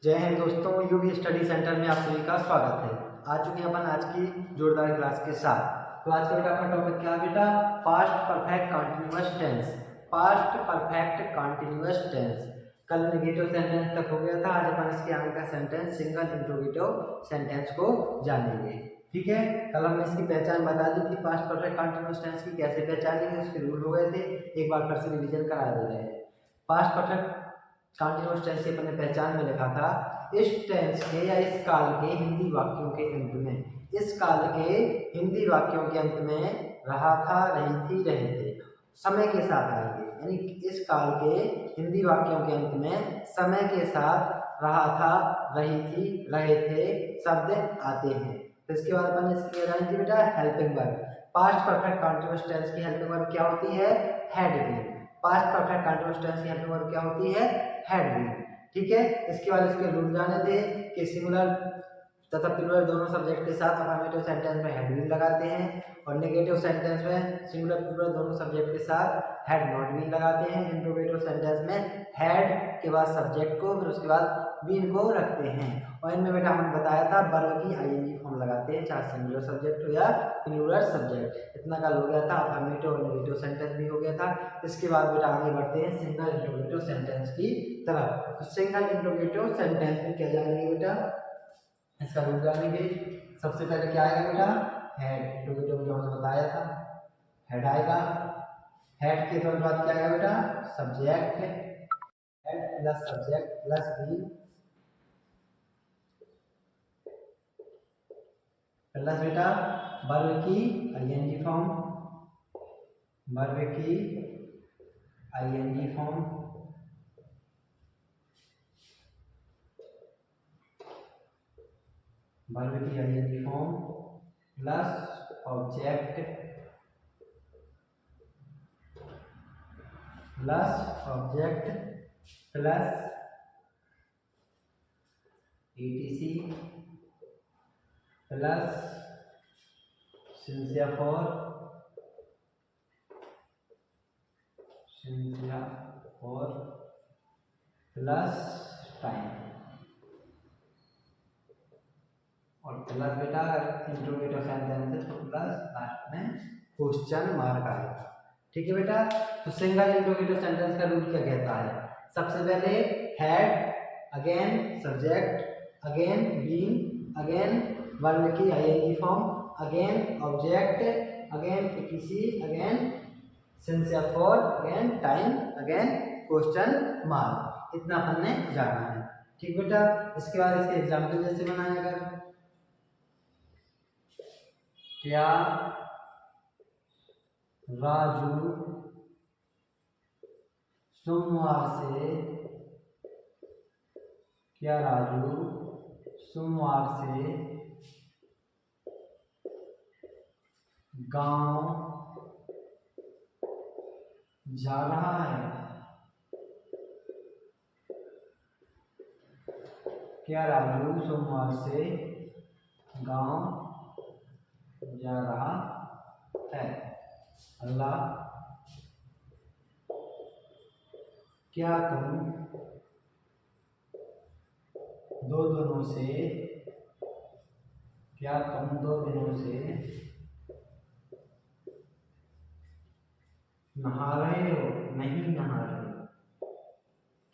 जय हिंद दोस्तों, UV study centre में आप सभी का स्वागत है। आ चुके हैं अपन आज की जोरदार क्लास के साथ। तो आज का बेटा अपना टॉपिक क्या है बेटा? Past perfect continuous tense. Past perfect continuous tense. कल नेगेटिव सेंटेंस तक हो गया था, आज अपन इसके आगे का सेंटेंस सिंगल इंट्रोगेटिव सेंटेंस को जानेंगे। ठीक है, कल हमने इसकी पहचान बता दी थी, पास्ट परफेक्ट कंटीन्यूअस टेंस की कैसे पहचानेंगे उसके रूल हो गए थे। एक बार फिर से रिवीजन करा दे रहे हैं। पास्ट परफेक्ट कंटीन्यूअस टेंस की अपने पहचान में लिखा था, इस टेंस के या इस काल के हिंदी वाक्यों के अंत में, इस काल के हिंदी वाक्यों के अंत में रहा था, रही थी, रहे थे समय के साथ आएंगे। यानी इस काल के हिंदी वाक्यों के अंत में समय के साथ रहा था, रही थी, रहे थे शब्द आते हैं। तो इसके बाद अपन इसकी हेडलाइन थी बेटा helping verb. Past perfect continuous tense की हेल्पिंग वर्ब क्या होती है? Had been. Past perfect continuous tense की हेल्पिंग वर्ब क्या होती है? Had been. ठीक है, इसके बाद इसके रूल जाने थे कि सिंगुलर तथा प्लूरल दोनों सब्जेक्ट के साथ अफर्मेटिव सेंटेंस में हैड बीन लगाते हैं और नेगेटिव सेंटेंस में सिंगुलर प्लूरल दोनों सब्जेक्ट के साथ हैड नॉट बीन लगाते हैं। इंट्रोगेटिव सेंटेंस में हैड के बाद सब्जेक्ट को, फिर उसके बाद बीन को रखते हैं। और इनमें बेटा हमने बताया था वर्ब की आईएनजी फॉर्म लगाते हैं, चाहे सिंगुलर सब्जेक्ट हो या प्लूरल सब्जेक्ट। इतना कल हो गया था, अफर्मेटिव और नेगेटिव सेंटेंस भी हो गया था। इसके बाद बेटा आगे बढ़ते हैं सिंगल इंट्रोगेटिव सेंटेंस की तरफ। तो सिंगल इंट्रोगेटिव सेंटेंस में क्या जानेंगे बेटा? इसका रूल जानेंगे। सबसे पहले क्या आएगा बेटा? हेड। इंट्रोगेटिव जो हमने बताया था, हेड आएगा। हेड के तुरंत बाद क्या आएगा बेटा? Subject. Had plus subject plus be plus बेटा वर्ब की आईएनजी फॉर्म, वर्ब की आईएनजी फॉर्म वर्ब की ING form plus object plus ETC plus सिंसिया फॉर प्लस टाइम और प्लस बेटा इंट्रोगेटिव सेंटेंस तो प्लस लास्ट में क्वेश्चन मार्क आएगा। ठीक है बेटा, तो सिंगल इंट्रोगेटिव सेंटेंस का रूल क्या कहता है? सबसे पहले had, again subject, again been, again verb की ING form, again object, again किसी, again sincere for, again time, again question mark. इतना अपन ने जाना है। ठीक बेटा, इसके बाद इसके एग्जाम्पल जैसे बनाएगा, क्या राजू सोमवार से, क्या राजू सोमवार से गांव जा रहा है? क्या राजू सोमवार से गांव जा रहा है? अगला, क्या तुम दो दिनों से, क्या तुम 2 दिनों से नहा रहे हो? नहीं नहा रहे हो।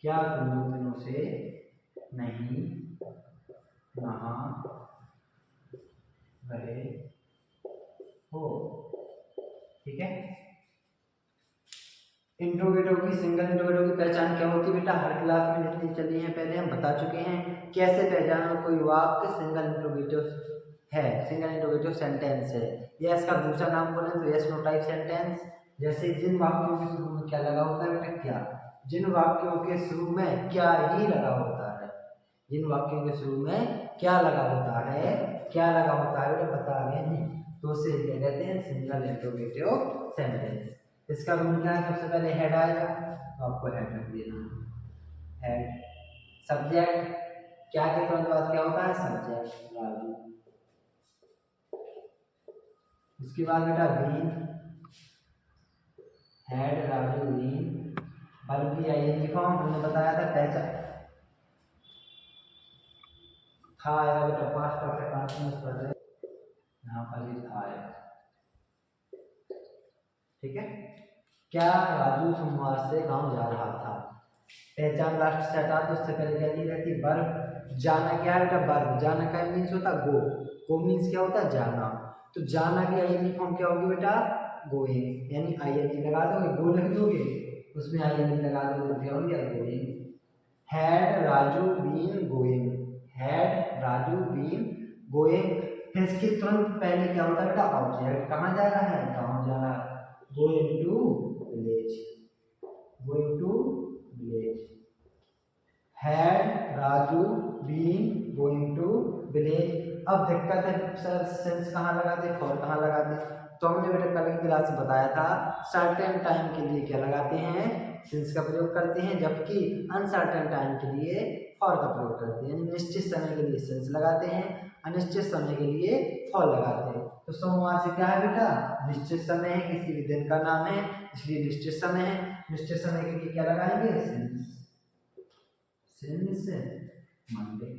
क्या तुम 2 दिनों से नहीं नहा रहे हो? ठीक है, इंट्रोगेटिव की, सिंगल इंट्रोगेटिव की पहचान क्या होती है बेटा? हर क्लास में जितनी चली है पहले हम बता चुके हैं कैसे पहचानो कोई वाक्य सिंगल इंट्रोगेटिव है, सिंगल इंट्रोगेटिव सेंटेंस है। या इसका दूसरा नाम बोले तो यस नो टाइप सेंटेंस। जैसे जिन वाक्यों के शुरू में क्या लगा होता है बेटा? क्या। जिन वाक्यों के शुरू में क्या ही लगा होता है, जिन वाक्यों के शुरू में क्या लगा होता है, क्या लगा होता है बेटा बता रहे हैं, तो उसे क्या कहते हैं? Single interrogative sentence. इसका रूल क्या है? सबसे पहले हेड आएगा तो आपको हेड रख देना, हेड। सब्जेक्ट, क्या के तुरंत बाद क्या होता है? सब्जेक्ट राजू। उसके बाद बेटा been, had Raju been. Verb की आईएनजी फॉर्म हमने बताया था, पहचान था आएगा बेटा, पास्ट परफेक्ट कंटीन्यूअस पढ़ रहे यहाँ पर भी था है। ठीक है, क्या राजू सोमवार से गांव जा रहा था। पहचान लास्ट से हटा तो उससे पहले क्या दी रहती वर्ब। जाना क्या है बेटा, वर्ब। जाना का मीन्स होता गो, गो मीन्स क्या होता जाना। तो जाना की आईएनजी फॉर्म क्या होगी बेटा, गोइंग, यानी आईएनजी लगा दोगे, गो लिख दोगे उसमें आईएनजी लगा दोगे, क्या हो गया going. Had Raju been going, had Raju been going. फिर इसके तुरंत पहले क्या होता है बेटा, ऑब्जेक्ट। कहाँ जा रहा है, गाँव जा रहा है। Going to village, going to village. Had Raju been going to village. अब दिक्कत है सर सेंस कहाँ लगा दे, फॉर कहाँ लगा दे। तो हमने बेटा कल की क्लास में बताया था सर्टेन टाइम के लिए क्या लगाते हैं, सिंस का प्रयोग करते हैं, जबकि अनसर्टेन टाइम के लिए फॉर का प्रयोग करते हैं। यानी निश्चित समय के लिए सिंस लगाते हैं, अनिश्चित समय के लिए फॉर लगाते हैं। तो सोमवार से क्या है बेटा, निश्चित समय है, किसी भी दिन का नाम है इसलिए निश्चित समय है। निश्चित समय के लिए क्या लगाएंगे, since, since Monday,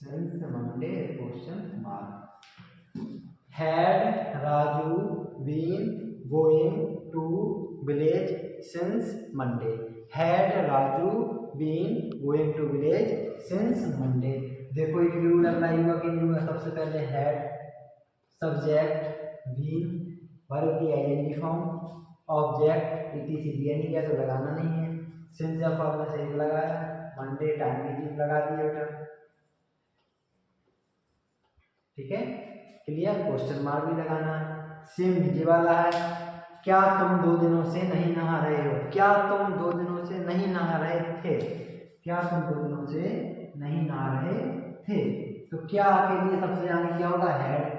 since Monday question mark. Had Raju been going to village since Monday, had Raju been going to village since Monday. देखो एक रूल अप्लाई हुआ कि नहीं हुआ। सबसे पहले हैड सब्जेक्ट बीन वर्ब की आईएनजी फॉर्म ऑब्जेक्ट ईटीसी दिया नहीं गया तो लगाना नहीं है। सिंस या फॉर्म में सही लगाया, मंडे टाइम की चीज लगा दी बेटा। ठीक है, क्लियर। क्वेश्चन मार्क भी लगाना है। सेम नीचे वाला है, क्या तुम 2 दिनों से नहीं नहा रहे हो। क्या तुम 2 दिनों से नहीं नहा रहे थे, क्या तुम 2 दिनों से नहीं नहा रहे थे। तो क्या के लिए सबसे आगे क्या होगा, हैड।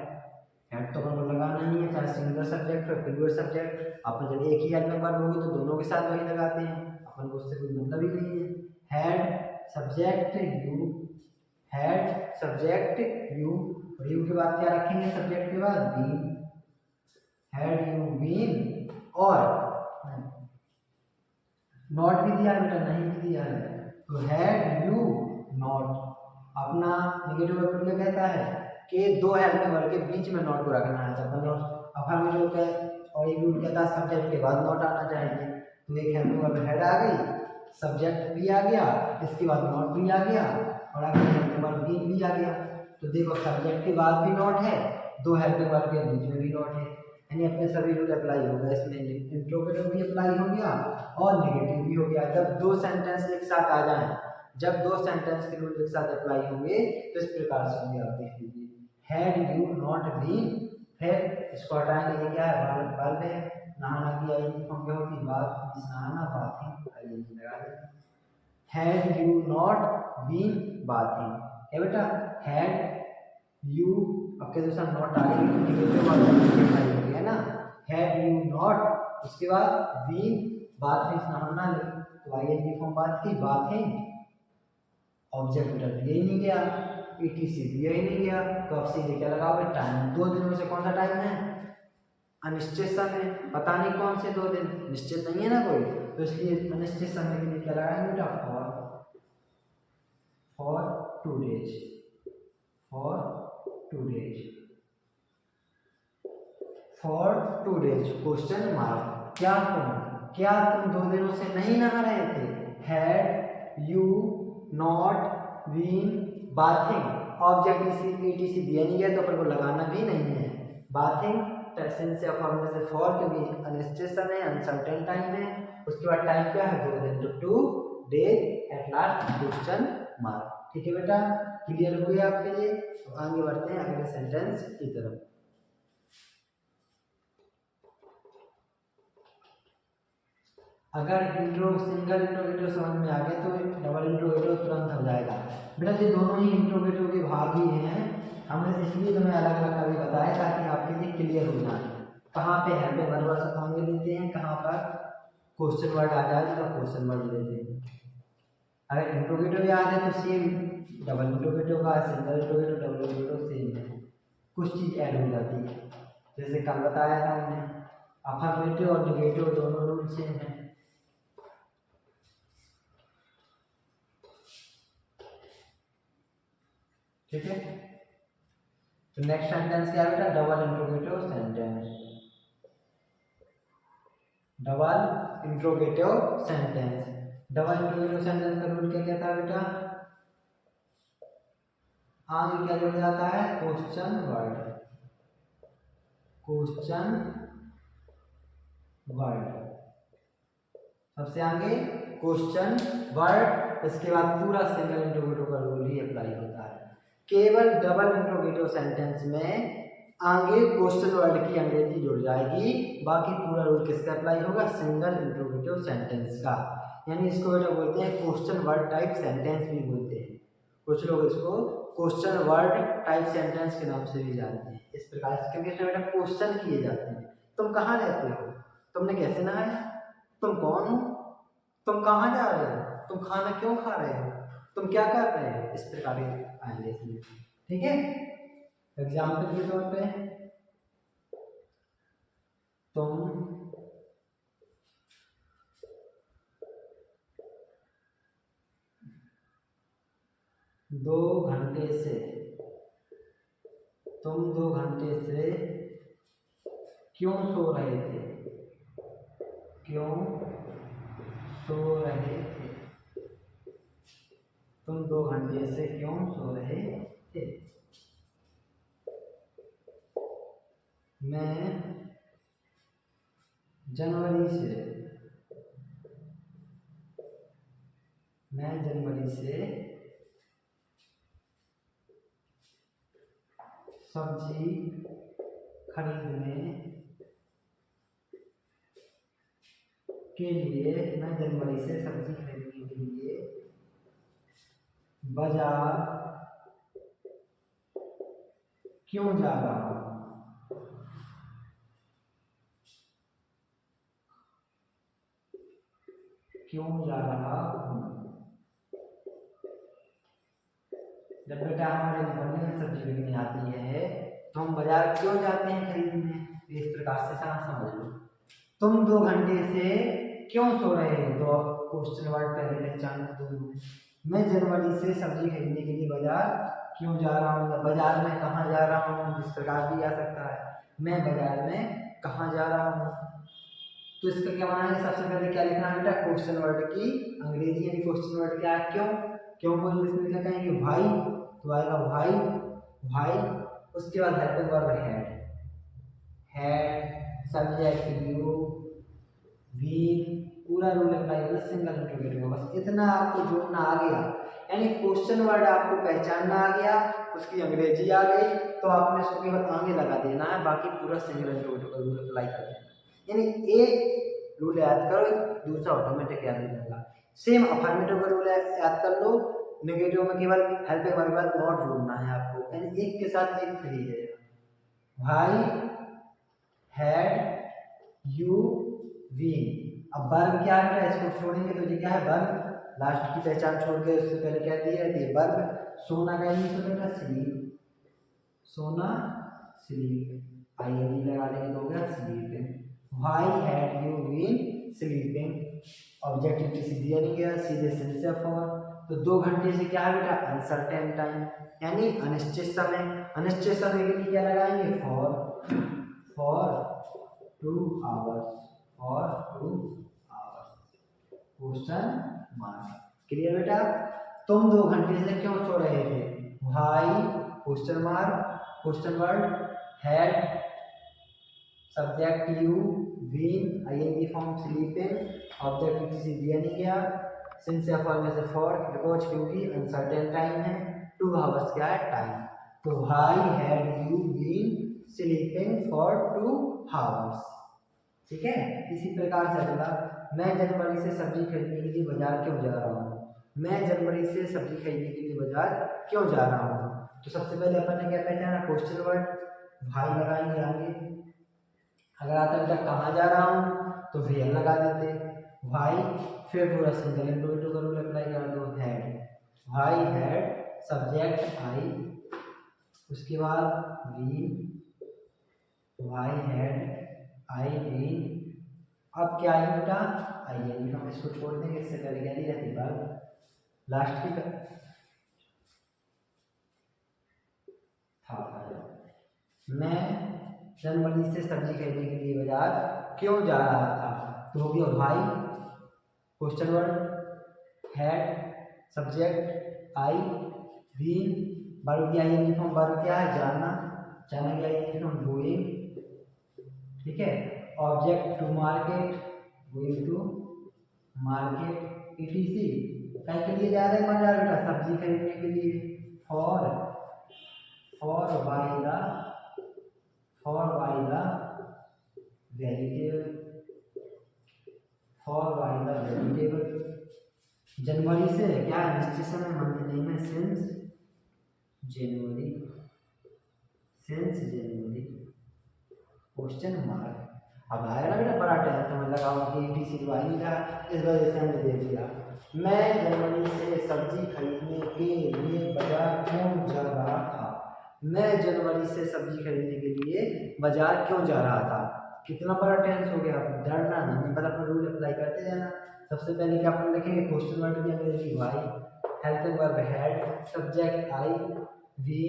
हैड तो अपन को लगाना नहीं है, चाहे सिंगल सब्जेक्ट और प्लूरल सब्जेक्ट। अपन जब एक ही हेड में वर्ब होगी तो दोनों के साथ वही लगाते हैं, अपन को उससे कोई मतलब ही नहीं है। Had subject you, had subject you, और यू के बाद क्या रखेंगे, सब्जेक्ट के बाद बीन। हैड यू बीन, और नॉट भी दिया है बेटा, नहीं भी दिया है। तो हैड यू नॉट, अपना नेगेटिव वर्ब क्या कहता है कि 2 हेल्पिंग वर्ब के बीच में नॉट को रखना है। अब हम लोग क्या, और एक रूल कहता है सब्जेक्ट के बाद नॉट आना चाहिए। तो एक हेल्पिंग वर्ब हेड आ गई, सब्जेक्ट भी आ गया, इसके बाद नॉट भी आ गया, और आगे हेल्पिंग वर्ब बीन भी आ गया। तो देखो सब्जेक्ट के बाद भी नॉट है, 2 हेल्पिंग वर्ब के बीच में भी नॉट है, यानी अपने सभी रूल अप्लाई हो गए। इसमें इंट्रोगेटिव भी अप्लाई हो गया और नेगेटिव भी हो गया। जब 2 सेंटेंस एक साथ आ जाएं, जब 2 सेंटेंस के रूल एक साथ अप्लाई होंगे तो इस प्रकार से होंगे, आप देख लीजिए। हैड यू नॉट बीन, फिर इसको हटाएंगे, ये क्या है, वर्ब है। नहाना की आईएनजी फॉर्म क्या होती है, बात, नहाना, बाथिंग, आईएनजी लगा देंगे। Had you not been bathing, क्या बेटा, हैड यू, अब के दूसरा नॉट आ गई तो नेगेटिव वाला हो गया ना। हैड यू नॉट, उसके बाद बीन बाथिंग, नहाना, तो आईएनजी फॉर्म बात की, बाथिंग, ऑब्जेक्ट बेटा दिया ही नहीं गया, ईटीसी दिया ही नहीं गया, तो अब सीधे क्या लगाओगे, टाइम। 2 दिनों से कौन सा टाइम है, अनिश्चित समय। पता नहीं कौन से 2 दिन, निश्चित नहीं है ना कोई, तो इसलिए अनिश्चित समय के लिए क्या लगाएंगे बेटा, for 2 days, for 2 days, for 2 days question mark. क्या तुम 2 दिनों से नहीं नहा रहे थे। Had you not been bathing, object ETC दिया नहीं गया तो अपन को लगाना भी नहीं है। बाथिंग टेंस से फॉर्म से फॉर के भी अनिश्चित समय, अनसर्टेन टाइम है। उसके बाद टाइम क्या है, 2 दिन, तो 2 days at last question mark. ठीक है बेटा, क्लियर हो गया आपके लिए। तो आगे बढ़ते हैं अगले सेंटेंस की तरफ। अगर सिंगल इंट्रोगेटिव समझ में आ गया तो डबल इंट्रोगेटिव तुरंत हो जाएगा। बेटा ये दोनों ही इंट्रोगेटिव के भाग ही हैं, हमने इसलिए तुम्हें अलग अलग करके बताया ताकि आपके लिए क्लियर हो जाए कहाँ पे हेल्पिंग वर्ब आगे लेते हैं, कहाँ पर क्वेश्चन वर्ड आ जाए तो क्वेश्चन वर्ड लेते हैं। अगर इंट्रोगेटिव याद है तो सेम डबल इंट्रोगेटिव का, single interrogative, double interrogative same है, कुछ चीज़ ऐड हो जाती है। जैसे कल बताया था हमने, अफर्मेटिव और निगेटिव दोनों रूल सेम है। ठीक है। तो नेक्स्ट सेंटेंस क्या है बेटा, double interrogative sentence. Double interrogative sentence, double interrogative sentence का रूल क्या क्या था बेटा, आगे क्या जुड़ जाता है, क्वेश्चन वर्ड, क्वेश्चन वर्ड, सबसे आगे क्वेश्चन वर्ड, इसके बाद पूरा सिंगल इंट्रोगेटिव का रूल ही अप्लाई होता है। केवल डबल इंट्रोगेटिव सेंटेंस में आगे क्वेश्चन वर्ड की अंग्रेजी जुड़ जाएगी, बाकी पूरा रूल किसका अप्लाई होगा, सिंगल इंट्रोगेटिव सेंटेंस का। यानी इसको बेटा बोलते हैं क्वेश्चन वर्ड टाइप सेंटेंस भी बोलते हैं, कुछ लोग इसको क्वेश्चन वर्ड टाइप सेंटेंस के नाम से भी जानते हैं। इस प्रकार से, क्योंकि इसमें बेटा क्वेश्चन किए जाते हैं, तुम कहाँ रहते हो, तुमने कैसे नहाया, तुम कौन हो, तुम कहाँ जा रहे हो, तुम खाना क्यों खा रहे हो, तुम क्या कर रहे हो, इस प्रकार के आएंगे इसमें। ठीक है, एग्जाम्पल के तौर पे, तुम 2 घंटे से, तुम 2 घंटे से क्यों सो रहे थे, क्यों सो रहे थे, तुम 2 घंटे से क्यों सो रहे थे। मैं जनवरी से, मैं जनवरी से सब्जी खरीदने के लिए, मैं जनवरी से सब्जी खरीदने के लिए बाजार क्यों जा रहा हूँ, क्यों जा रहा हूँ। जब बेटा हमारे बनने में सब्जी बिकने आती है तो हम बाजार क्यों जाते हैं खरीदने, इस प्रकार से समझ लो। तुम 2 घंटे से क्यों सो रहे हो, तो आप क्वेश्चन वर्ड पहले पहचान दो। मैं जनवरी से सब्जी खरीदने के लिए बाजार क्यों जा रहा हूँ, या बाजार में कहाँ जा रहा हूँ, इस प्रकार भी आ सकता है, मैं बाजार में कहाँ जा रहा हूँ। तो इसका क्या माना है, सबसे पहले क्या लिखना है बेटा, क्वेश्चन वर्ड की अंग्रेजी यानी क्वेश्चन वर्ड क्या है, क्यों, क्यों को इंग्लिश में क्या कहेंगे, भाई, तो आएगा भाई, भाई। उसके बाद helping verb had, had, subject you, we, पूरा रूल अप्लाई होगा सिंगल इंट्रोगेटिव में। बस इतना आपको जोड़ना आ गया, यानी क्वेश्चन वर्ड आपको पहचानना आ गया, उसकी अंग्रेजी आ गई, तो आपने इसको केवल आगे लगा देना है, बाकी पूरा सिंगल इंट्रोगेटिव का रूल अप्लाई कर देना। यानी एक रूल याद करो, दूसरा ऑटोमेटिक याद हो जाएगा। सेम अफर्मेटिव का रूल याद कर लो, नेगेटिव में केवल हेल्पिंग वर्ब के बाद नॉट जोड़ना है आपको, यानी एक के साथ एक फ्री है। भाई, हैड, यू, वी। अब वर्ब क्या है, इसको छोड़ेंगे तो ये क्या है, वर्ब, लास्ट की पहचान छोड़ के उससे पहले क्या दी रहती है, वर्ब। सोना का इंग्लिश होता है स्लीप, सोना, स्लीप, आईएनजी लगा देंगे तो हो गया sleeping. Why had you been sleeping, objective किसी दिया नहीं गया, सीधे सेंस से फॉर। तो 2 घंटे से क्या है बेटा, अनसर्टेन टाइम, यानी अनिश्चित समय, अनिश्चित समय के लिए क्या लगाएंगे, for 2 hours, for 2 hours, question mark. Clear बेटा। तुम 2 घंटे से क्यों सो रहे थे, भाई, question mark, question word, had, subject you, been, ING form, sleeping, object किसी दिया नहीं गया, सिंस या फॉर में से फॉर, बिकॉज क्योंकि अनसर्टेन टाइम है, 2 आवर्स क्या है, टाइम। तो why had you been sleeping for 2 hours. ठीक है, इसी प्रकार से अगला, मैं जनवरी से सब्जी खरीदने के लिए बाजार क्यों जा रहा हूँ, मैं जनवरी से सब्जी खरीदने के लिए बाजार क्यों जा रहा हूँ। तो सबसे पहले अपन ने क्या पहचाना, क्वेश्चन वर्ड, भाई लगाएंगे आगे, अगर आता बेटा कहाँ जा रहा हूँ तो वेयर लगा देते, भाई, फिर पूरा सिंगल इंट्रोगेटिव का रूल अप्लाई कर दो, हैड, भाई हैड, सब्जेक्ट आई, उसके बाद वी, भाई हैड, आई बीन। अब क्या आएगा बेटा, आइए हम इसको छोड़ देंगे, इससे पहले क्या दी रहती बार लास्ट की मैं जनवरी से सब्जी खरीदने के लिए बाजार क्यों जा रहा था। तो हो गया भाई, question word, had, subject I, been, verb की आई फॉर्म, वर्ब क्या है जाना, जाना की आई फॉर्म गोइंग, ठीक है। Object to market, going to market, ETC कहीं के लिए जा रहे हैं बाजार बेटा, सब्जी खरीदने के लिए। For for buy the for buy the vegetable, for buy the vegetable. जनवरी से क्या रजिस्ट्रेशन है, मंथ नेम है since January, since January, question mark. अब आएगा ना बेटा बड़ा टेंस, समझ लगा कि ईटीसी तो आ नहीं रहा, इस वजह से हमने दे दिया। मैं जनवरी से सब्जी खरीदने के लिए बाजार क्यों जा रहा था। मैं जनवरी से सब्जी खरीदने के लिए बाजार क्यों जा रहा था। कितना बड़ा टेंस हो गया, डरना नहीं, बस अपना रूल अप्लाई करते जाना। सबसे पहले क्या अपन लिखेंगे, क्वेश्चन वर्ड की अंग्रेजी why, helping verb had, subject I, we,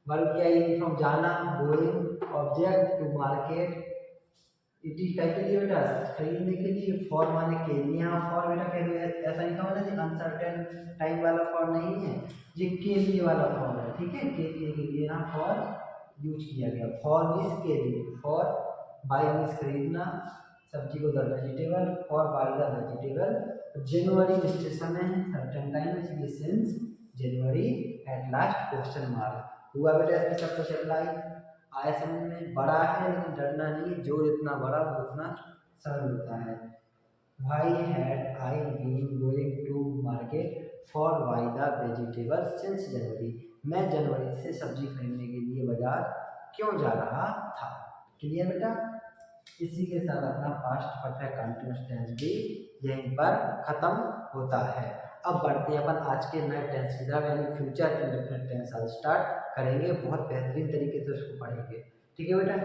verb की आई फ्रॉम जाना गोइंग, ऑब्जेक्ट टू मार्केट, इटी क्या के लिए बेटा खरीदने के लिए, फॉर माने के लिए। यहाँ फॉर बेटा कह दो ऐसा नहीं था ना, अनसर्टेन टाइम वाला फॉर नहीं है, ये के लिए वाला फॉर है, ठीक है। के लिए यहाँ फॉर यूज किया गया, फॉर मीन्स के लिए, फॉर बाय मीन्स खरीदना सब्जी को, the vegetable, for buy the vegetable. January station है सर्टेन टाइम, इसलिए since January, at last question mark. हुआ बेटा इसमें सब कुछ अप्लाई आया समझ में। बड़ा है लेकिन डरना नहीं, जो जितना बड़ा वो उतना सरल होता है। Why had I been going to market for buy the vegetable since January. मैं जनवरी से सब्जी खरीदने के लिए बाजार क्यों जा रहा था। क्लियर बेटा। इसी के साथ अपना पास्ट परफेक्ट कंटिन्यूअस टेंस भी यहीं पर खत्म होता है। अब बढ़ते हैं अपन आज के नए टेंस की तरफ, यानी फ्यूचर इंडेफिनिट टेंस आज स्टार्ट करेंगे, बहुत बेहतरीन तरीके से उसको पढ़ेंगे, ठीक है बेटा।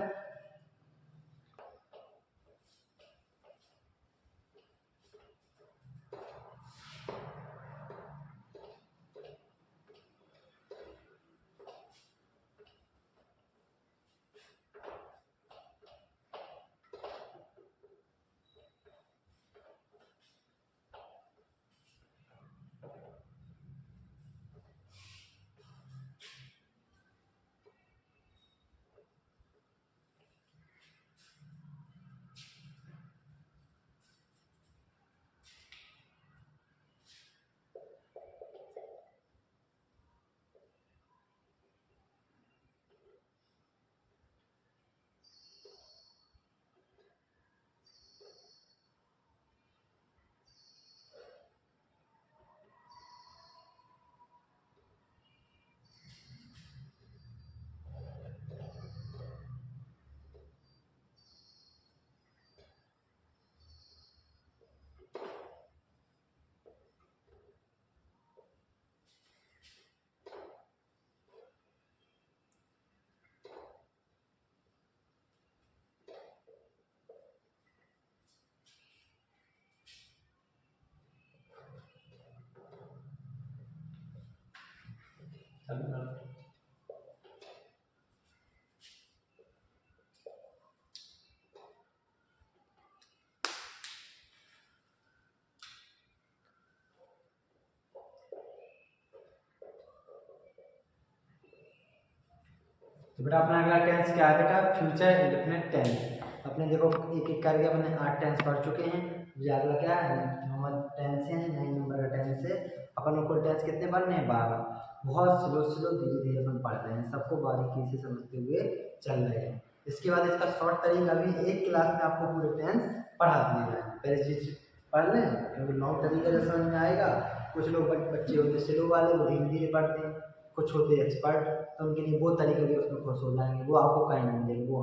तो बेटा अपना अगला टेंस क्या है बेटा, फ्यूचर इंडेफिनिट टेंस। अपने देखो एक एक करके अपने 8 टेंस पढ़ चुके हैं, ये अगला क्या है नॉर्मल टेंस है, 9 नंबर का टेंस है। अपन को टेंस कितने पढ़ने हैं, 12। बहुत स्लो स्लो धीरे धीरे अपन पढ़ रहे हैं, सबको बारीकी से समझते हुए चल रहे हैं। इसके बाद इसका शॉर्ट तरीका भी एक क्लास में आपको पूरे टेंस पढ़ा दिए जाएंगे, पहले चीज पढ़ लें क्योंकि लॉन्ग तरीके से समझ में आएगा। कुछ लोग बच्चे होते स्लो वाले, वो धीरे धीरे पढ़ते हैं, कुछ होते एक्सपर्ट, तो उनके लिए वो तरीके भी उसमें खुश हो जाएंगे, वो आपको कहीं नहीं मिलेंगे, वो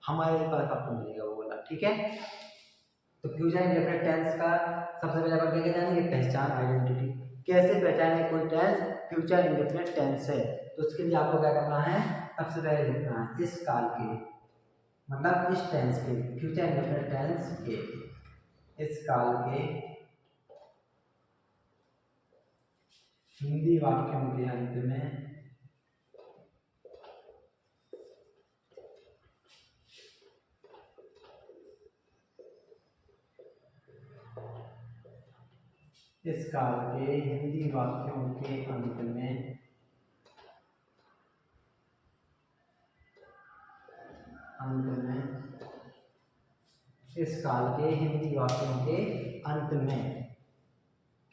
हमारे पास आपको मिलेगा वो वाला, ठीक है। तो फ्यूचर इंडेफिनिट टेंस का सबसे पहले अपन क्या जानेंगे, पहचान, आइडेंटिटी। कैसे पहचाने कोई टेंस फ्यूचर इंडेफिनिट टेंस है, तो उसके लिए आपको क्या करना है, सबसे पहले लिखना है इस काल के, मतलब इस टेंस के, फ्यूचर इंडेफिनिट टेंस के इस काल के हिंदी वाक्यों के अंत में इस काल के हिंदी वाक्यों के अंत में इस काल के हिंदी वाक्यों के अंत में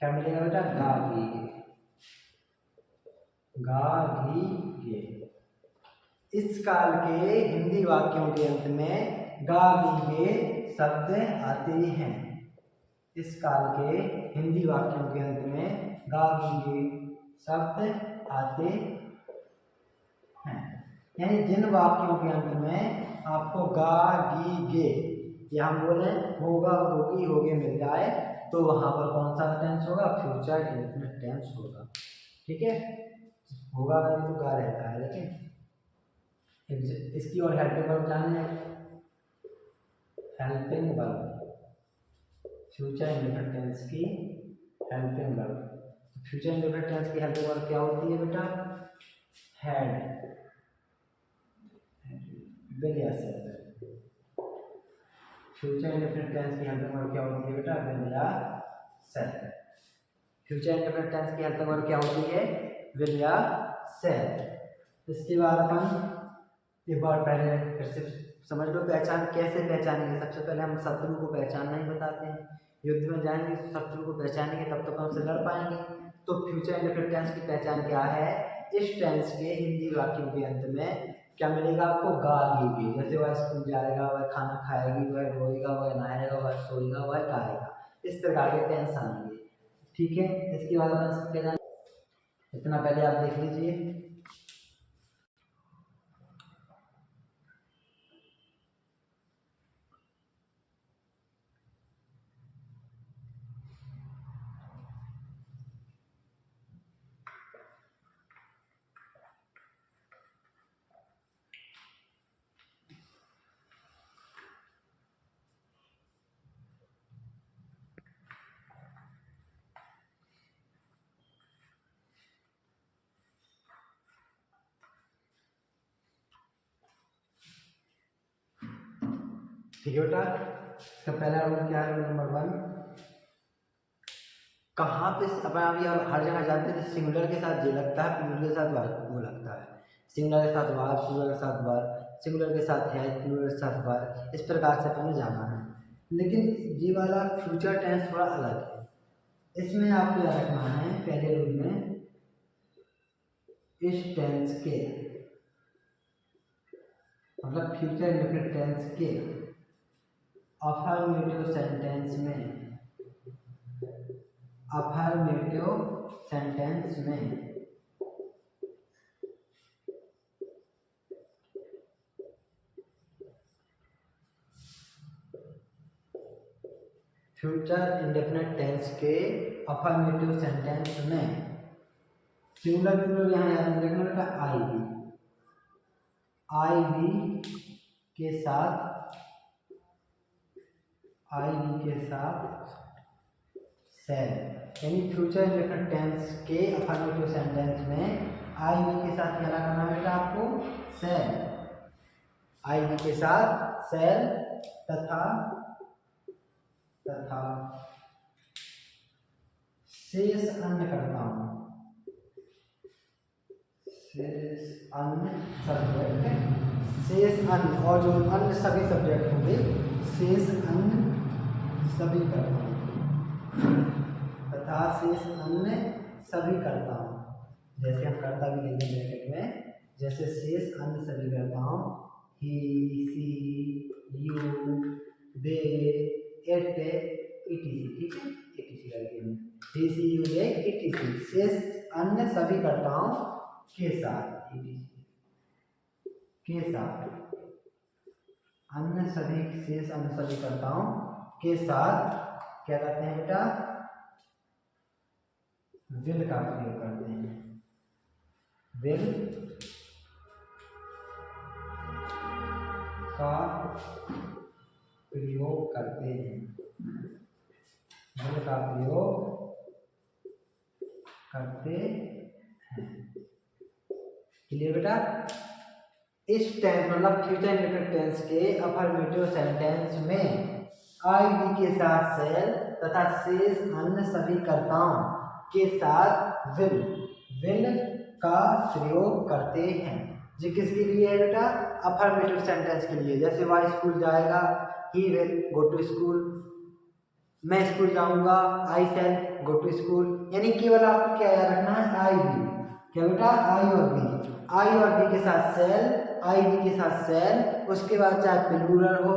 क्या मिलेगा बेटा? गा घी गे। इस काल के हिंदी वाक्यों के अंत में गा घी गे शब्द आते हैं। इस काल के हिंदी वाक्यों के अंत में गा घी गे शब्द आते हैं। यानी जिन वाक्यों के अंत में आपको गा घी गे या हम बोले होगा होगी होगे मिल जाए तो वहां पर कौन सा टेंस होगा? फ्यूचर इंडेफिनिट टेंस होगा। ठीक है, होगा नहीं तो गा रहता है। लेकिन इसकी और हेल्पिंग वर्ब जाने, helping verb future indefinite tense की helping verb. Future indefinite tense की हेल्पिंग वर्ब क्या होती है बेटा? हैड, विल या सेड। फ्यूचर इंडेफिनिट टेंस की हेल्पिंग वर्ब क्या होती है बेटा? विल या सेड। फ्यूचर इंडेफिनिट टेंस की हेल्पिंग वर्ब क्या होती है? विल या सेड। इसके बाद अपन एक बार पहले फिर से समझ लो पहचान कैसे पहचानेंगे। सबसे पहले हम शत्रु को पहचानना ही बताते हैं। युद्ध में जाएंगे शत्रु को पहचानेंगे तब तक हम से लड़ पाएंगे। तो फ्यूचर इंडेफिनिट टेंस की पहचान क्या है? इस टेंस के हिंदी वाक्यों के अंत में क्या मिलेगा आपको? गा घी गे। जैसे वह स्कूल जाएगा, वह खाना खाएगी, वह रोएगा, वह नहाएगा, वह सोएगा, वह गाएगा। इस प्रकार के टेंस आएंगे। ठीक है, इसके बाद अपन क्या जाने, इतना पहले आप देख लीजिए। ठीक है बेटा, इसका पहला रूल क्या है? नंबर 1, कहाँ पे अपन अभी हर जगह जानते हैं सिंगुलर के साथ जे लगता है, प्लूरल के साथ वो लगता है। सिंगुलर के साथ वार, प्लूरल के साथ वर, सिंगुलर के साथ है, प्लूरल के साथ वर। इस प्रकार से अपन जाना है। लेकिन ये वाला फ्यूचर टेंस थोड़ा अलग है। इसमें आपको याद रखना है पहले रूल में, इस टेंस के मतलब फ्यूचर इंडेफिनिट टेंस के अफर्मेटिव सेंटेंस में फ्यूचर इंडेफिनिट टेंस के अफर्मेटिव सेंटेंस में सिंगुलर प्लूरल यहाँ याद नहीं रखना बेटा। आई बी के साथ सेल, यानी फ्यूचर इंडेफिनिट टेंस के अफर्मेटिव सेंटेंस में आई बी के साथ क्या करना है बेटा आपको? सेल। आई बी के साथ सेल तथा शेष अन्य करता हूं, शेष अन्य सब्जेक्ट, शेष अन्य और जो अन्य सभी सब्जेक्ट होंगे, शेष अन्य सभी करता हूं तथा शेष अन्य सभी करता हूं। जैसे हम करता भी लेंगे ब्रैकेट में, जैसे शेष अन्य सभी करता हूं, ही, सी, यू, दे, इट, इटीसी। ठीक है, इटीसी करके हम ही, सी, यू, दे, इटीसी शेष अन्य सभी करता हूं के साथ, के साथ अन्य सभी, शेष अन्य सभी करता हूं के साथ क्या करते हैं बेटा? विल का प्रयोग करते हैं। विल का प्रयोग करते हैं, विल का प्रयोग करते हैं। क्लियर बेटा? इस टेंस मतलब फ्यूचर इंडेफिनिट टेंस के अफर्मेटिव सेंटेंस में आई वी के साथ सेल तथा शेष अन्य सभी कर्ताओं के साथ विल का प्रयोग करते हैं। जी किसके लिए है बेटा? अफर्मेटिव सेंटेंस के लिए। जैसे वह स्कूल जाएगा, he will go to school. मैं स्कूल जाऊंगा, I shell go to school. यानी केवल आपको क्या याद रखना है? आई वी। क्या बेटा? आई और वी। आई और वी के साथ सेल, आई वी के साथ सेल, उसके बाद चाहे प्लूरल हो,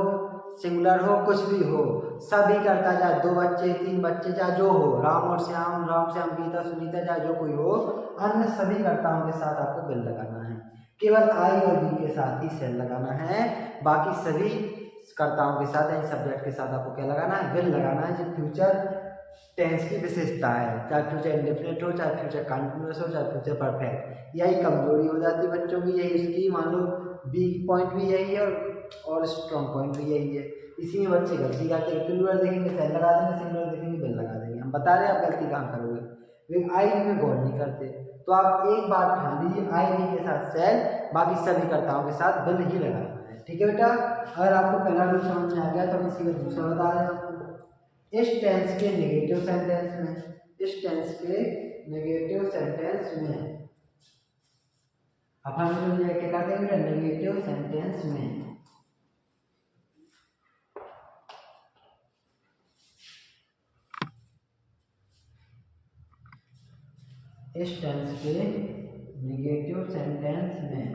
सिंगुलर हो, कुछ भी हो, सभी करता, चाहे 2 बच्चे 3 बच्चे, चाहे जो हो, राम और श्याम, राम श्याम गीता सुनीता, चाहे जो कोई हो, अन्य सभी कर्ताओं के साथ आपको विल लगाना है। केवल आई और वी के साथ ही सेल लगाना है, बाकी सभी कर्ताओं के साथ यानी सब्जेक्ट के साथ आपको क्या लगाना है? विल लगाना है। जो फ्यूचर टेंस की विशेषता है, चाहे फ्यूचर इंडेफिनिट हो, चाहे फ्यूचर कंटिन्यूअस हो, चाहे फ्यूचर परफेक्ट। यही कमजोरी हो जाती है बच्चों की, यही उसकी मान लो वीक पॉइंट भी यही है और स्ट्रॉन्ग पॉइंट भी यही है। इसी में बच्चे गलती करते हैं, प्लूरल देखेंगे सेल लगा देंगे, सिंगुलर देखेंगे विल लगा देंगे। हम बता रहे हैं आप गलती कहाँ करोगे, वे आई में गौर नहीं करते। तो आप एक बात ध्यान दीजिए, आई वी के साथ सेल, बाकी सभी कर्ताओं के साथ विल ही लगाना है। ठीक है बेटा? अगर आपको पहला रूल समझ में आ गया तो हम इसी में दूसरा बता रहे हैं आपको। इस टेंस के नेगेटिव सेंटेंस में, इस टेंस के नेगेटिव सेंटेंस में अपन क्या कहते हैं? नेगेटिव सेंटेंस में इस टेंस के नेगेटिव सेंटेंस में,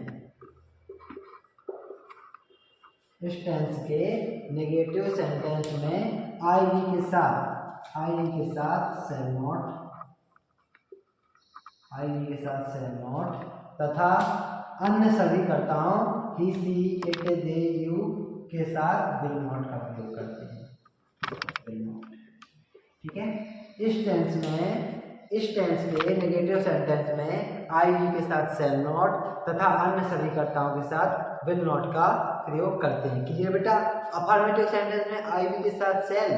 इस टेंस के नेगेटिव सेंटेंस में आई वी के साथ, आई वी के साथ सेल नॉट, आई वी के साथ सेल नॉट तथा अन्य सभी कर्ताओं ही सी इट दे यू के साथ विल नॉट का प्रयोग करते हैं। Will not. ठीक है? इस टेंस में, इस टेंस के नेगेटिव सेंटेंस में आई वी के साथ सेल नॉट तथा अन्य सभी कर्ताओं के साथ विल नॉट का प्रयोग करते हैं। क्लियर बेटा? अफर्मेटिव सेंटेंस में आई वी के साथ सेल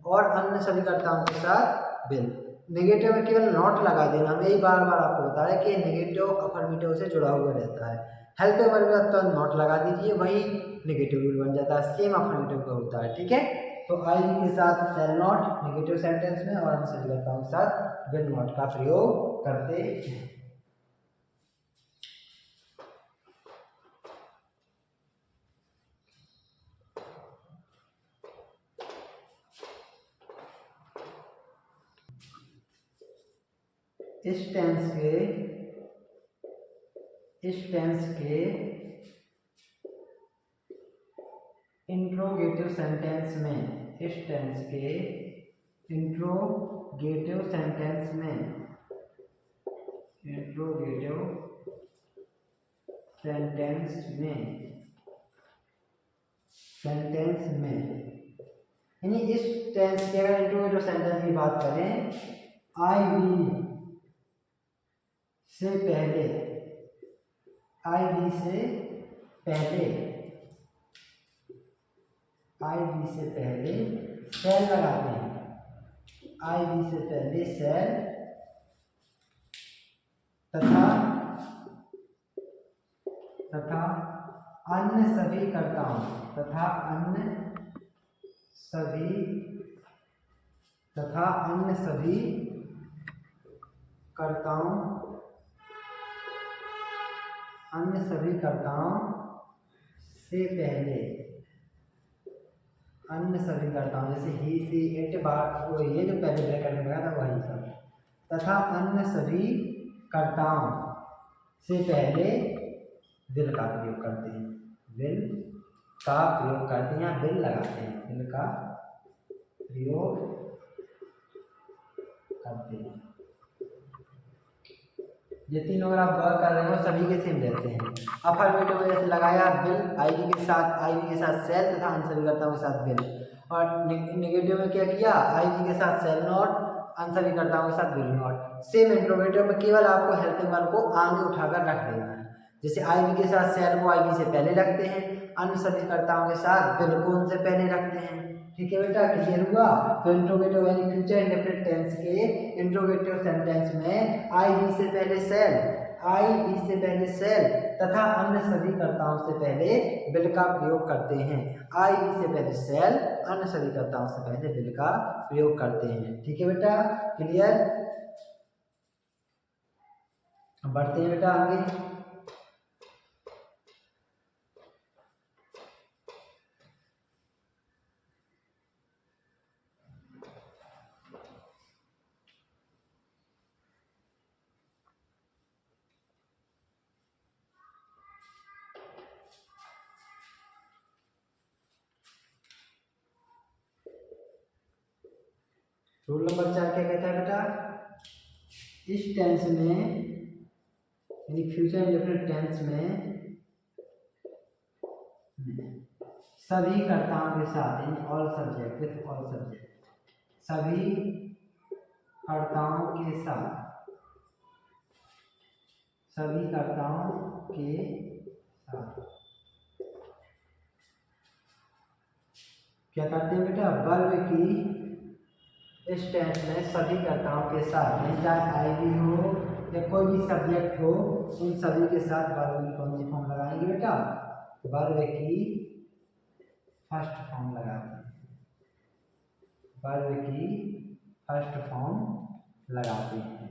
और अन्य सभी कर्ताओं के साथ विल। नेगेटिव में केवल नॉट लगा देना। हम यही बार बार आपको बता रहे हैं कि नेगेटिव अफर्मेटिव से जुड़ा हुआ रहता है। हेल्पिंग वर्ब में तो नॉट लगा दीजिए, वही नेगेटिव रूल बन जाता है, सेम अफर्मेटिव का होता है। ठीक है? तो आई वी के साथ सेल नॉट नेगेटिव सेंटेंस में और अन्य सभी कर्ताओं के साथ विल नॉट का प्रयोग करते हैं। इस टेंस के इंट्रोगेटिव सेंटेंस में, इस टेंस के इंट्रोगेटिव सेंटेंस में, इंट्रोगेटिव सेंटेंस में यानी इस टेंस के अगर इंट्रोगेटिव सेंटेंस की बात करें, आई वी से पहले, आई वी से पहले, आई वी से पहले सेल लगाते हैं। आई वी से पहले सेल तथा अन्य सभी कर्ताओं, तथा अन्य सभी कर्ताओं, अन्य सभी कर्ताओं से पहले, अन्य सभी कर्ताओं जैसे ही सी इट बार, वो ये जो पहले ब्रैकेट में लगा था वही सब, तथा अन्य सभी कर्ताओं से पहले विल का प्रयोग करते हैं। विल का प्रयोग करते हैं या विल लगाते हैं, विल का प्रयोग करते हैं। ये तीनों अगर आप वर्क कर रहे हो सभी के सेम रहते हैं। अफर्मेटिव में जैसे लगाया विल, आई वी के साथ सेल तथा अन्य सभी कर्ताओं के साथ विल, और नेगेटिव में क्या किया? आई वी के साथ सेल नॉट, अन्य सभी कर्ताओं के साथ विल नॉट। सेम इंट्रोगेटिव में केवल आपको हेल्पिंग वर्ब को आगे उठाकर रख देना है। जैसे आई वी के साथ सेल को आई वी से पहले रखते हैं, अन्य सभी कर्ताओं के साथ विल को उनसे पहले रखते हैं। ठीक है बेटा? क्लियर हुआ? तो इंट्रोगेटिव यानी फ्यूचर इंडेफिनिट टेंस के इंट्रोगेटिव सेंटेंस में आई वी से पहले सेल, आई वी से पहले सेल तथा अन्य सभी कर्ताओं से पहले विल का प्रयोग करते हैं। आई वी से पहले सेल, अन्य सभी कर्ताओं से पहले विल का प्रयोग करते हैं। ठीक है बेटा, क्लियर। बढ़ते हैं बेटा आगे। रूल नंबर 4 क्या कहता है बेटा, इस टेंस में यानी फ्यूचर इंडेफिनिट टेंस में सभी कर्ताओं के साथ in all subject with all subject, सभी कर्ताओं के साथ, सभी कर्ताओं के साथ क्या करते हैं बेटा, वर्ब की इस टेंस में सभी कर्ताओं के साथ, चाहे आई वी हो या कोई भी सब्जेक्ट हो, उन सभी के साथ वर्ब की कौन सी फॉर्म लगाएंगे बेटा, वर्ब की फर्स्ट फॉर्म लगाते हैं, वर्ब की फर्स्ट फॉर्म लगाते हैं।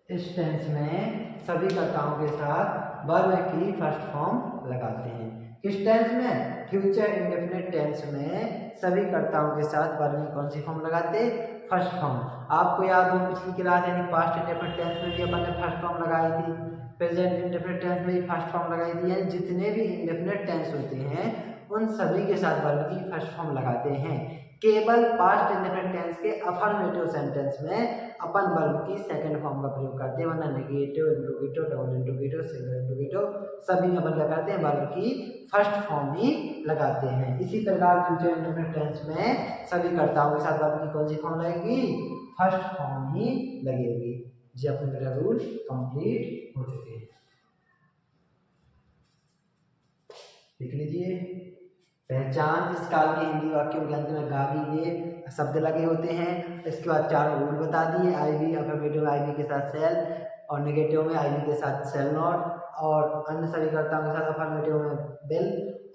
इस टेंस में सभी कर्ताओं के साथ वर्ब की फर्स्ट फॉर्म लगाते हैं। किस टेंस में, फ्यूचर इंडेफिनिट टेंस में सभी कर्ताओं के साथ वर्ब की कौन सी फॉर्म लगाते, फर्स्ट फॉर्म। आपको याद हो पिछली क्लास यानी पास्ट इंडेफिनिट टेंस में भी अपन ने फर्स्ट फॉर्म लगाई थी, प्रेजेंट इंडेफिनिट टेंस में भी फर्स्ट फॉर्म लगाई थी, यानी जितने भी इंडेफिनिट टेंस होते हैं उन सभी के साथ वर्ब की फर्स्ट फॉर्म लगाते हैं। केवल पास्ट इंडेफिनिट टेंस के अफर्मेटिव सेंटेंस में अपन वर्ब की सेकंड फॉर्म का प्रयोग करते हैं, वरना negative, interrogative, double interrogative, single interrogative सभी में अपन क्या करते हैं, वर्ब की फर्स्ट फॉर्म ही लगाते हैं। इसी प्रकार फ्यूचर इंडेफिनिट टेंस में सभी कर्ताओं के साथ वर्ब की कौन सी फॉर्म लगेगी, फर्स्ट फॉर्म ही लगेगी। जी अपने मेरा रूल कंप्लीट हो चुके हैं, लिख लीजिए। पहचान, इस काल के हिंदी वाक्यों के अंत में गावी ये शब्द लगे होते हैं। इसके बाद 4 रूल बता दिए, आई वी अफर्मेटिव में आई वी के साथ सेल, और नेगेटिव में आई वी के साथ सेल नॉट, और अन्य सभी कर्ताओं के साथ अफर्मेटिव में बिल,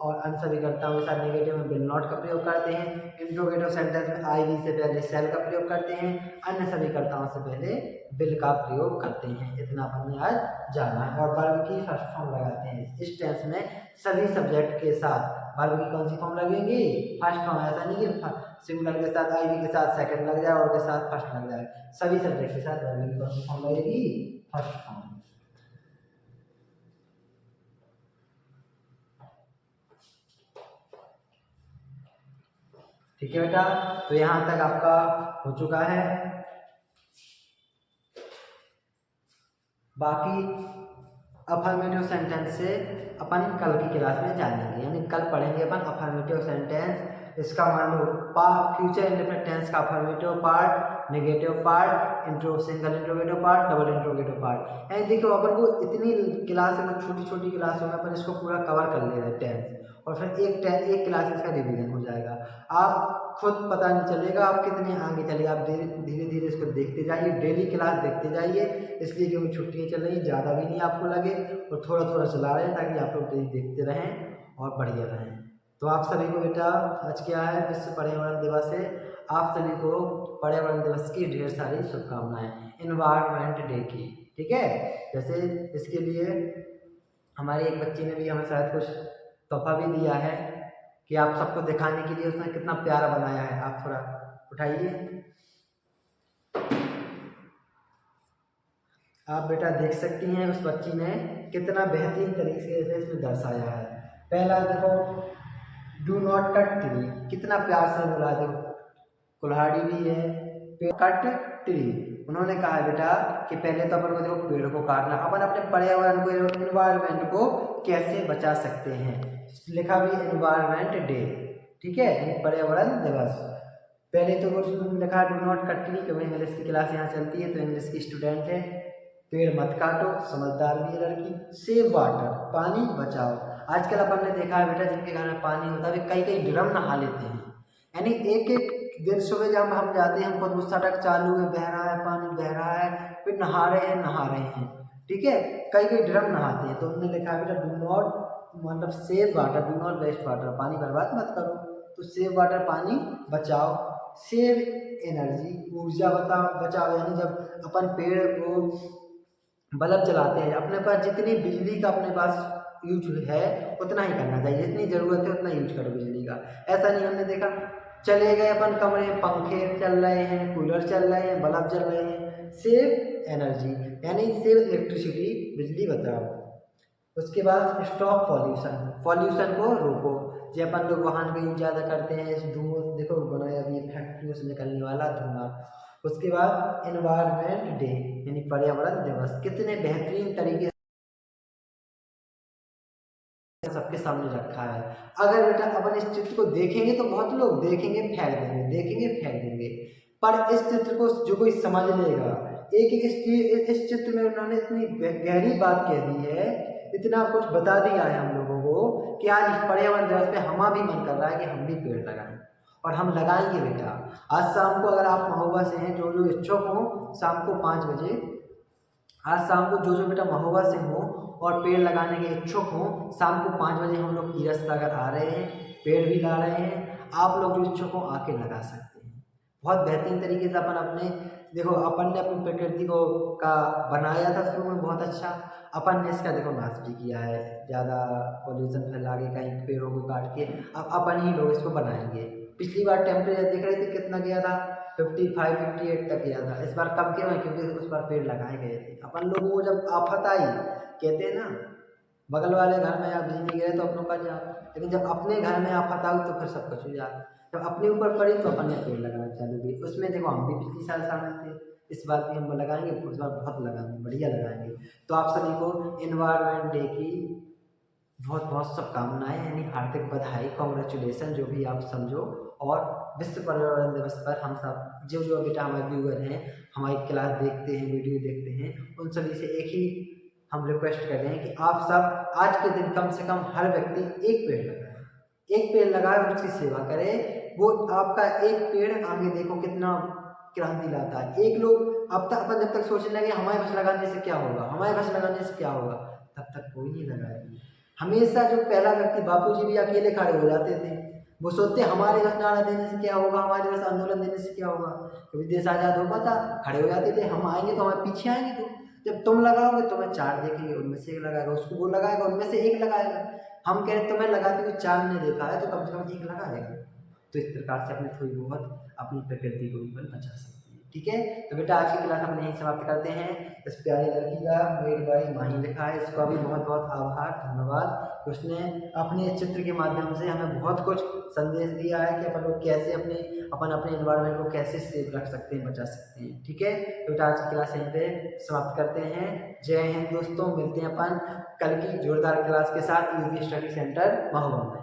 और अन्य सभी कर्ताओं के साथ नेगेटिव में बिल नॉट का प्रयोग करते हैं। इंट्रोगेटिव सेंटेंस में आई वी से पहले सेल का प्रयोग करते हैं, अन्य सभी कर्ताओं से पहले बिल का प्रयोग करते हैं। इतना अपन ने आज जाना है। और वर्ब की फर्स्ट फॉर्म लगाते हैं। इस टेंस में सभी सब्जेक्ट के साथ वर्ब की कौन सी फॉर्म लगेगी, फर्स्ट फॉर्म। ऐसा नहीं कि सिंगुलर के साथ आई वी के साथ सेकंड लग जाए और के साथ फर्स्ट लग जाए, सभी सब्जेक्ट के साथ वर्ब की कौन सी फॉर्म लगेगी, फर्स्ट फॉर्म। ठीक है बेटा, तो यहां तक आपका हो चुका है। बाकी अफर्मेटिव सेंटेंस से अपन कल की क्लास में जानेंगे, यानी कल पढ़ेंगे अपन अफर्मेटिव सेंटेंस। इसका मान लो फ्यूचर इंडेफिनिट टेंस का affirmative part, negative part, single interrogative part, double interrogative part. यानी देखो अपन को इतनी क्लास में, छोटी छोटी क्लासों में अपन इसको पूरा कवर कर ले रहे हैं टेंस, और फिर एक क्लास इसका रिवीजन हो जाएगा। आप खुद पता नहीं चलेगा आप कितने आगे चले। आप धीरे धीरे इसको देखते जाइए, डेली क्लास देखते जाइए, इसलिए क्योंकि छुट्टियाँ चल रही, ज़्यादा भी नहीं आपको लगे, और थोड़ा थोड़ा चला रहे हैं ताकि आप लोग डेली देखते रहें और बढ़िया रहें। तो आप सभी को बेटा आज क्या है, विश्व पर्यावरण दिवस है। आप सभी को पर्यावरण दिवस की ढेर सारी शुभकामनाएं, एनवायरनमेंट डे की। ठीक है, जैसे इसके लिए हमारी एक बच्ची ने भी हमें शायद कुछ तोहफा भी दिया है कि आप सबको दिखाने के लिए उसने कितना प्यारा बनाया है। आप थोड़ा उठाइए, आप बेटा देख सकती हैं उस बच्ची ने कितना बेहतरीन तरीके से इसमें दर्शाया है। पहला देखो, डू नॉट कट ट्री, कितना प्यार से बोला। देखो कुल्हाड़ी भी है, कट ट्री। उन्होंने कहा है बेटा कि पहले तो अपन को देखो पेड़ को काटना, अपन अपने पर्यावरण को, एनवायरनमेंट को कैसे बचा सकते हैं। लिखा भी एनवायरनमेंट डे, ठीक है, पर्यावरण दिवस। पहले तो वो लिखा डू नॉट कट ट्री, क्योंकि इंग्लिश की क्लास यहाँ चलती है तो इंग्लिश की स्टूडेंट है। पेड़ मत काटो, समझदार भी है लड़की। सेव वाटर, पानी बचाओ। आजकल अपन ने देखा है बेटा जिनके घर में पानी होता है कई कई ड्रम नहा लेते हैं, यानी एक एक दिन सुबह जब हम जाते हैं, हमको तो सड़क चालू है, बह रहा है, पानी बह रहा है, फिर नहा रहे हैं, ठीक है। कई कई ड्रम नहाते हैं, तो उन्होंने लिखा है बेटा डू नॉट, मतलब save water, do not waste water, पानी बर्बाद मत करो। तो सेव वाटर, पानी बचाओ। सेव एनर्जी, ऊर्जा बचाओ, यानी जब अपन पेड़ को बल्ब जलाते हैं, अपने पास जितनी बिजली का अपने पास यूज है उतना ही करना चाहिए, जितनी ज़रूरत है उतना यूज करो बिजली का। ऐसा नहीं हमने देखा चले गए अपन कमरे में, पंखे चल रहे हैं, कूलर चल रहे हैं, बल्ब चल रहे हैं। सेव एनर्जी यानी सेव इलेक्ट्रिसिटी, बिजली बचाओ। उसके बाद स्टॉप पॉल्यूशन, पॉल्यूशन को रोको। जो अपन लोग वाहन का यूज ज़्यादा करते हैं, इस धुआं देखो बनाया अभी फैक्ट्रियों से निकलने वाला धुआं। उसके बाद एनवायरनमेंट डे यानी पर्यावरण दिवस, कितने बेहतरीन तरीके से सबके सामने रखा है। अगर बेटा अपन इस चित्र को देखेंगे तो बहुत लोग देखेंगे फेंक देंगे, देखेंगे फेंक देंगे, पर इस चित्र को जो कोई समझ लेगा, एक इस चित्र में उन्होंने इतनी गहरी बात कह दी है, इतना कुछ बता दिया है हम लोगों को कि आज पर्यावरण दिवस पे हमारा भी मन कर रहा है कि हम भी पेड़ लगाएं, और हम लगाएंगे बेटा। आज शाम को अगर आप महोबा से हैं, जो इच्छुक हो, शाम को 5 बजे, आज शाम को जो बेटा महोबा से हो और पेड़ लगाने के इच्छुक हो, शाम को 5 बजे हम लोग तीरथ सागर आ रहे हैं, पेड़ भी ला रहे हैं। आप लोग जो इच्छुक हो आके लगा सकते हैं। बहुत बेहतरीन तरीके से अपन अपने देखो, अपन ने अपनी प्रकृति को का बनाया था शुरू में बहुत अच्छा, अपन ने इसका देखो नाश भी किया है, ज़्यादा पॉल्यूशन फैला के कहीं पेड़ों को काट के। अब अपन ही लोग इसको बनाएंगे। पिछली बार टेम्परेचर देख रहे थे कितना गया था, 55 58 तक गया था। इस बार कम क्यों है? क्योंकि उस बार पेड़ लगाए गए थे। अपन लोगों को जब आफत आई, कहते हैं ना बगल वाले घर में या बिजली गिरे तो अपनों का जा, लेकिन जब अपने घर में आफत आई तो फिर सब कुछ हो जाए। जब अपने ऊपर पड़ी तो अपन ने पेड़ लगाना चालू किए। उसमें देखो हम भी पिछली साल शामिल थे, इस बार भी हम लगाएंगे, इस बार बहुत लगाएंगे, बढ़िया लगाएंगे। तो आप सभी को एनवायरनमेंट डे की बहुत बहुत शुभकामनाएं, यानी हार्दिक बधाई, कॉन्ग्रेचुलेसन, जो भी आप समझो। और विश्व पर्यावरण दिवस पर हम सब जो बेटा हमारे व्यूअर हैं, हमारी क्लास देखते हैं, वीडियो देखते हैं, उन सभी से एक ही हम रिक्वेस्ट कर रहे हैं कि आप सब आज के दिन कम से कम हर व्यक्ति एक पेड़ लगाए, एक पेड़ लगाए और उसकी सेवा करे। वो आपका एक पेड़ आगे देखो कितना क्रांति लाता है। एक लोग अब तक अपन जब तक सोचने लगे हमारे बस लगाने से क्या होगा, हमारे बस लगाने से क्या होगा, तब तक कोई नहीं लगाएगा। हमेशा जो पहला व्यक्ति बापूजी भी अकेले खड़े हो जाते थे, वो सोचते हमारे बस नारा देने से क्या होगा, हमारे बस आंदोलन देने से क्या होगा। कभी देश आज़ाद हो पाता, खड़े हो जाते थे, हम आएंगे तो हमारे पीछे आएंगे। तो जब तुम लगाओगे तो मैं 4 देखेंगे, उनमें से 1 लगाएगा, उसको वो लगाएगा, उनमें से 1 लगाएगा। हम कह रहे तुम्हें लगाते हुए 4 ने देखा है, तो कम से कम 1 लगाएगा। तो इस प्रकार से अपने थोड़ी बहुत अपनी प्रकृति को भी बचा सकते हैं। ठीक है, तो बेटा आज की क्लास हम यहीं समाप्त करते हैं। इस प्यारी लड़की का मेड बाई माही लिखा है, इसका भी बहुत बहुत आभार, धन्यवाद। उसने अपने चित्र के माध्यम से हमें बहुत कुछ संदेश दिया है कि अपन लोग कैसे अपन अपने एनवायरनमेंट को कैसे सेफ रख सकते हैं, बचा सकते हैं। ठीक है, तो बेटा आज की क्लास यहीं पे समाप्त करते हैं। जय हिंद दोस्तों, मिलते हैं अपन कल की जोरदार क्लास के साथ यूपी स्टडी सेंटर महोबा में।